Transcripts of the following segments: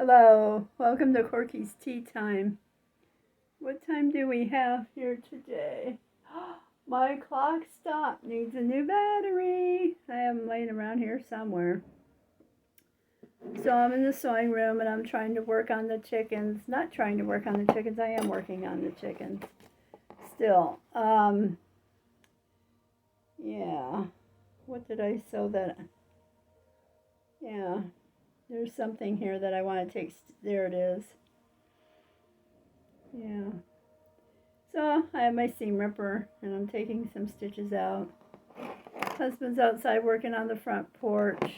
Hello, welcome to Corky's Tea Time. What time do we have here today? My clock stopped, needs a new battery. I have them laying around here somewhere. So I'm in the sewing room and I'm trying to work on the chickens. Not trying to work on the chickens, I am working on the chickens. Still, yeah. What did I sew that? Yeah, there's something here that I want to take. There it is. Yeah. So I have my seam ripper and I'm taking some stitches out. Husband's outside working on the front porch.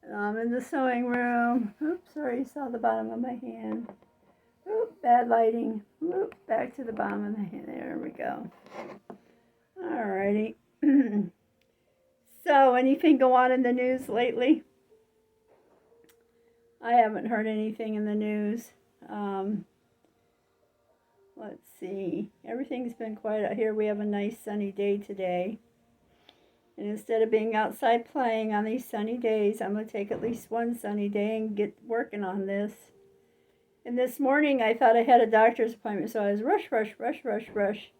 And I'm in the sewing room. Oops, sorry, you saw the bottom of my hand. Oop, bad lighting. Oop, back to the bottom of the hand. There we go. Alrighty. So, anything go on in the news lately? I haven't heard anything in the news. Let's see. Everything's been quiet out here. We have a nice sunny day today. And instead of being outside playing on these sunny days, I'm going to take at least one sunny day and get working on this. And this morning I thought I had a doctor's appointment, so I was rush.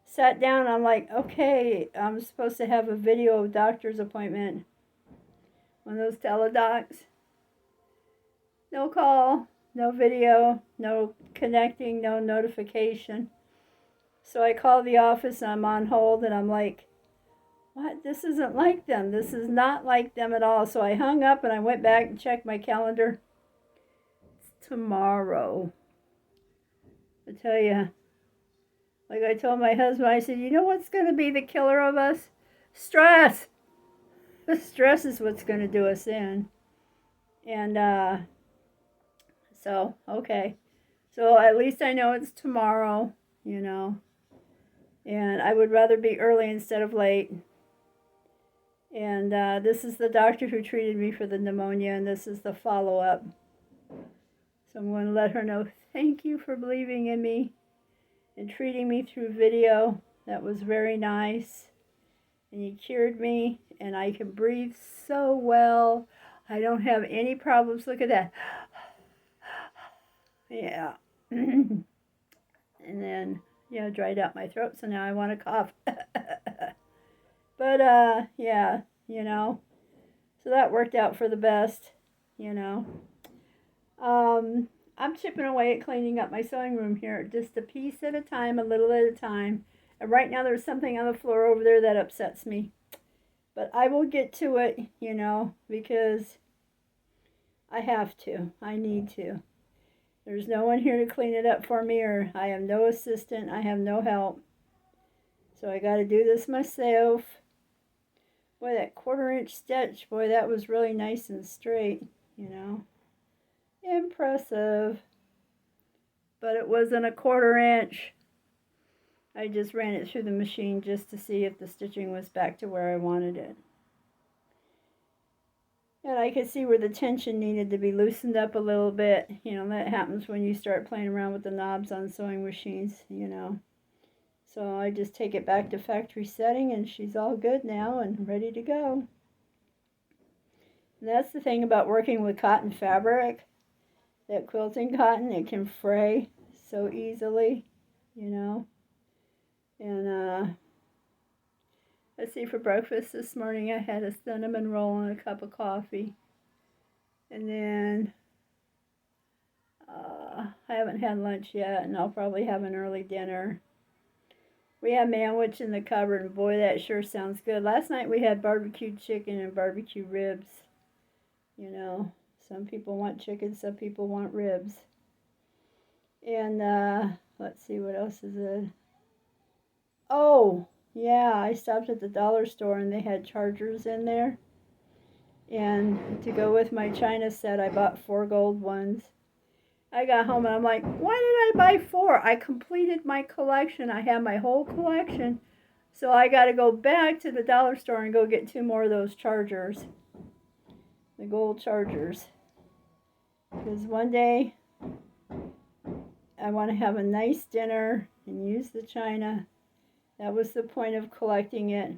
Sat down, I'm like, okay, I'm supposed to have a video doctor's appointment. One of those teledocs. No call, no video, no connecting, no notification. So I called the office and I'm on hold and I'm like, what? This isn't like them. This is not like them at all. So I hung up and I went back and checked my calendar. It's tomorrow. I tell you, like I told my husband, I said, you know what's going to be the killer of us? Stress. The stress is what's going to do us in. And so, okay. So at least I know it's tomorrow, you know. And I would rather be early instead of late. And this is the doctor who treated me for the pneumonia, and this is the follow-up. So I'm going to let her know, thank you for believing in me and treating me through video. That was very nice. And you cured me, and I can breathe so well. I don't have any problems. Look at that. Yeah. And then, yeah, dried out my throat, so now I want to cough. But, yeah, you know. So that worked out for the best, you know. I'm chipping away at cleaning up my sewing room here, just a piece at a time, a little at a time. And right now there's something on the floor over there that upsets me. But I will get to it, you know, because I have to. I need to. There's no one here to clean it up for me, or I have no assistant. I have no help. So I got to do this myself. Boy, that 1/4 inch stitch, boy, that was really nice and straight, you know. Impressive. But it wasn't a 1/4 inch. I just ran it through the machine just to see if the stitching was back to where I wanted it. And I could see where the tension needed to be loosened up a little bit. You know, that happens when you start playing around with the knobs on sewing machines, you know. So I just take it back to factory setting and she's all good now and ready to go. And that's the thing about working with cotton fabric. That quilting cotton, it can fray so easily, you know. And let's see, for breakfast this morning I had a cinnamon roll and a cup of coffee. And then I haven't had lunch yet, and I'll probably have an early dinner. We have manwich in the cupboard, and boy, that sure sounds good. Last night we had barbecued chicken and barbecue ribs. You know, some people want chicken, some people want ribs. And let's see, what else is it? Oh, yeah, I stopped at the dollar store and they had chargers in there. And to go with my china set, I bought 4 gold ones. I got home and I'm like, why did I buy 4? I completed my collection. I have my whole collection. So I got to go back to the dollar store and go get 2 more of those chargers. The gold chargers. Because one day I want to have a nice dinner and use the china. That was the point of collecting it.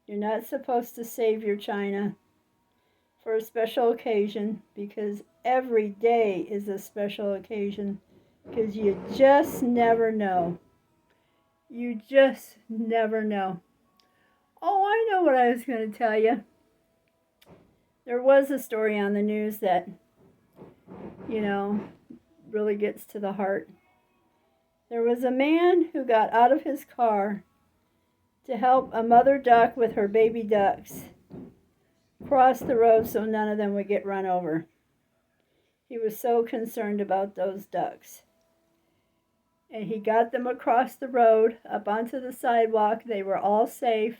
You're not supposed to save your china for a special occasion, because every day is a special occasion, because you just never know. You just never know. Oh, I know what I was going to tell you. There was a story on the news that, really gets to the heart. There was a man who got out of his car to help a mother duck with her baby ducks cross the road so none of them would get run over. He was so concerned about those ducks. And he got them across the road, up onto the sidewalk. They were all safe.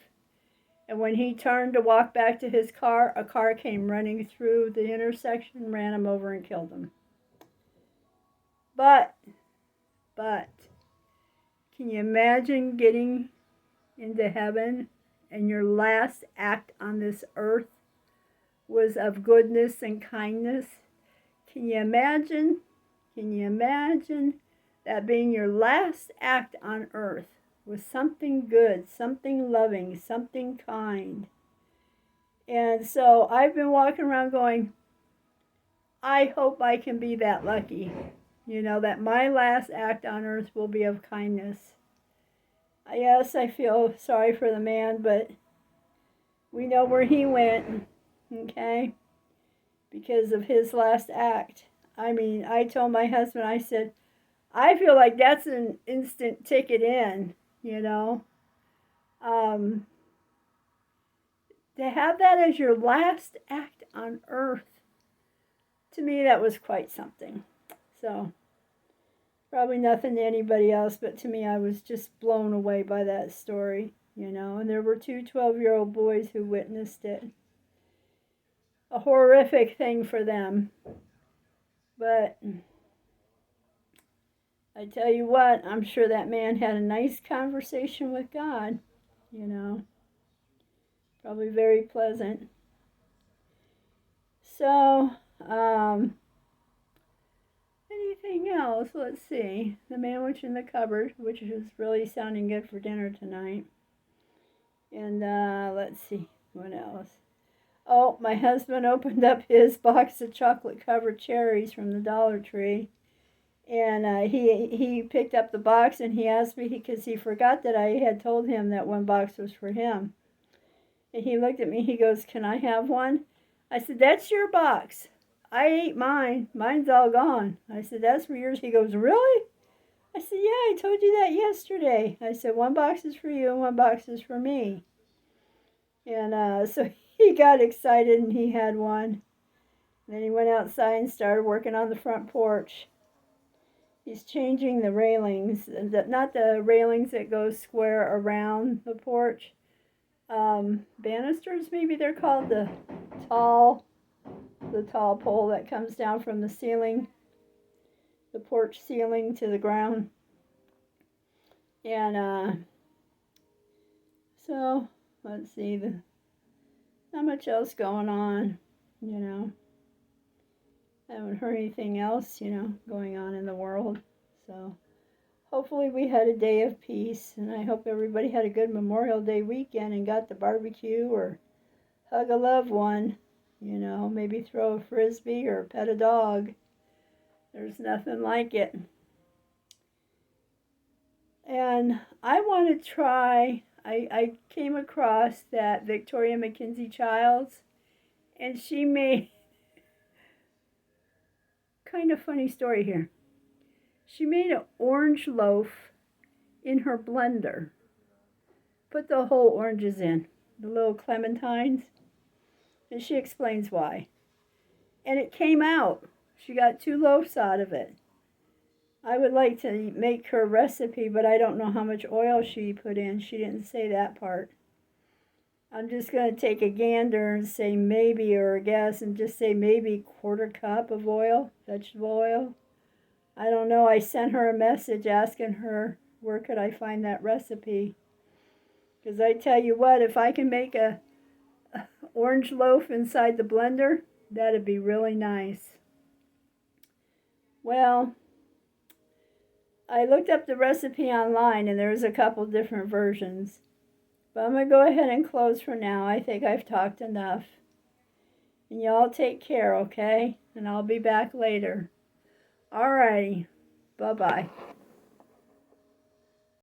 And when he turned to walk back to his car, a car came running through the intersection, ran him over, and killed him. But, can you imagine getting into heaven and your last act on this earth was of goodness and kindness? Can you imagine? Can you imagine that being your last act on earth was something good, something loving, something kind? And so I've been walking around going, I hope I can be that lucky, that my last act on earth will be of kindness. Yes, I feel sorry for the man, but we know where he went, okay, because of his last act. I mean, I told my husband, I said, I feel like that's an instant ticket in, to have that as your last act on earth, to me, that was quite something. So, probably nothing to anybody else, but to me, I was just blown away by that story, and there were two 12-year-old boys who witnessed it. A horrific thing for them. But I tell you what, I'm sure that man had a nice conversation with God, probably very pleasant. So, anything else? Let's see. The Man Witch in the Cupboard, which is really sounding good for dinner tonight. And let's see, what else? Oh, my husband opened up his box of chocolate-covered cherries from the Dollar Tree. And he picked up the box, and he asked me, because he forgot that I had told him that one box was for him. And he looked at me, he goes, can I have one? I said, that's your box. I ate mine. Mine's all gone. I said, that's for yours. He goes, really? I said, yeah, I told you that yesterday. I said, one box is for you and one box is for me. And so he got excited and he had one. And then he went outside and started working on the front porch. He's changing the railings, not the railings that go square around the porch. Banisters, maybe they're called, the tall pole that comes down from the ceiling, the porch ceiling to the ground. And so let's see, not much else going on, I haven't heard anything else, going on in the world. So hopefully we had a day of peace, and I hope everybody had a good Memorial Day weekend and got to barbecue or hug a loved one, maybe throw a frisbee or pet a dog. There's nothing like it. And I want to try, I came across that Victoria McKenzie Childs, and she made kind of funny story here. She made an orange loaf in her blender. Put the whole oranges in, the little clementines, and she explains why. And it came out. She got 2 loaves out of it. I would like to make her recipe, but I don't know how much oil she put in. She didn't say that part. I'm just going to take a gander and say maybe, or a guess, and just say maybe 1/4 cup of oil, vegetable oil. I don't know. I sent her a message asking her where could I find that recipe. Because I tell you what, if I can make a orange loaf inside the blender, that'd be really nice. Well, I looked up the recipe online, and there's a couple different versions. But I'm going to go ahead and close for now. I think I've talked enough. And y'all take care, okay? And I'll be back later. Alrighty. Bye-bye.